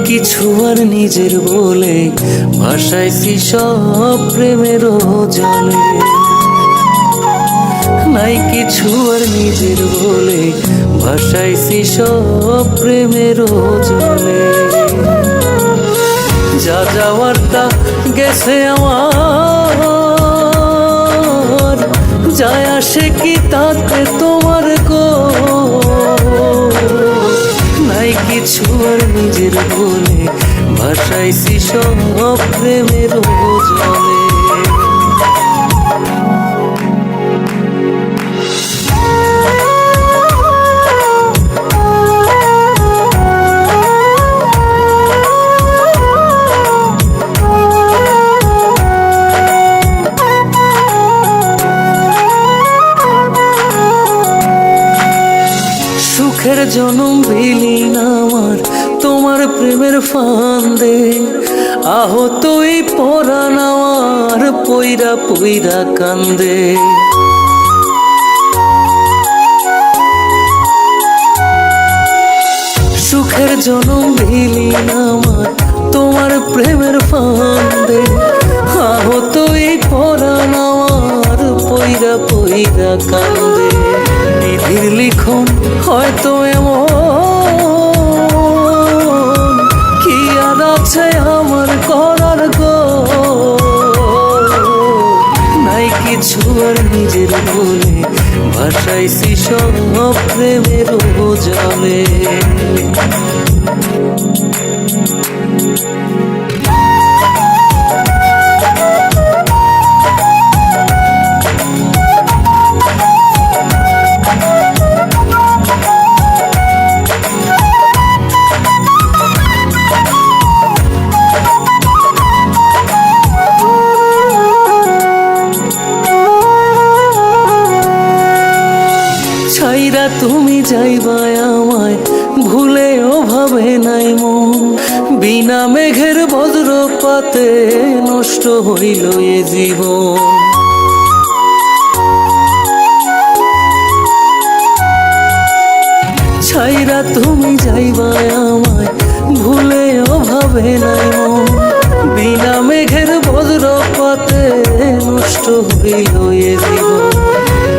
কিছু আর নিজের বলে ভাসাইছি সব প্রেমের জলে। নাই কিছু আর নিজের বলে ভাসাইছি সব প্রেমের জলে। যা যাওয়ার তা গেছে আমার, যায় আসে কি তাতে তোমার গো। নাই কিছু আর নিজের বলে ভাসাইছি সব প্রেমের জলে। সুখের জনম বিলীন আমার তোমার প্রেমের ফান্দে। আহত এই পরাণ আমার পইরা পইরা কান্দে। সুখের জনম বিলীন আমার তোমার প্রেমের ফান্দে। আহত এই পরাণ আমার পইরা পইরা কান্দে। নিধির লিখন হয়তো এমন, কি আর আছে আমার করার গো। নাই কিছু আর নিজের বলে ভাসাইছি সব প্রেমের জলে। ছাইরা তুমি যাইবা আমায় ভুলে ওভাবে নাই মন। বিনা মেঘের বজ্রপাতে নষ্ট হইল এ জীবন। ছাইরা তুমি যাইবা আমায় ভুলে ওভাবে নাই মন। বিনা মেঘের বজ্রপাতে নষ্ট হইল এ জীবন।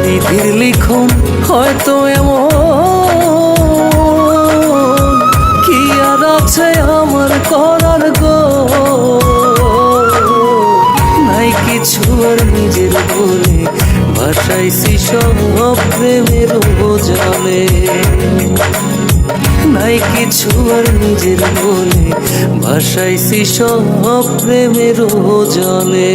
নিধির লিখন হয়তো এমন, কি আর আছে আমার করার গো। নাই কিছু আর নিজের বলে ভাসাইছি সব প্রেমের জলে। নাই কিছু আর নিজের বলে ভাসাইছি সব প্রেমের জলে।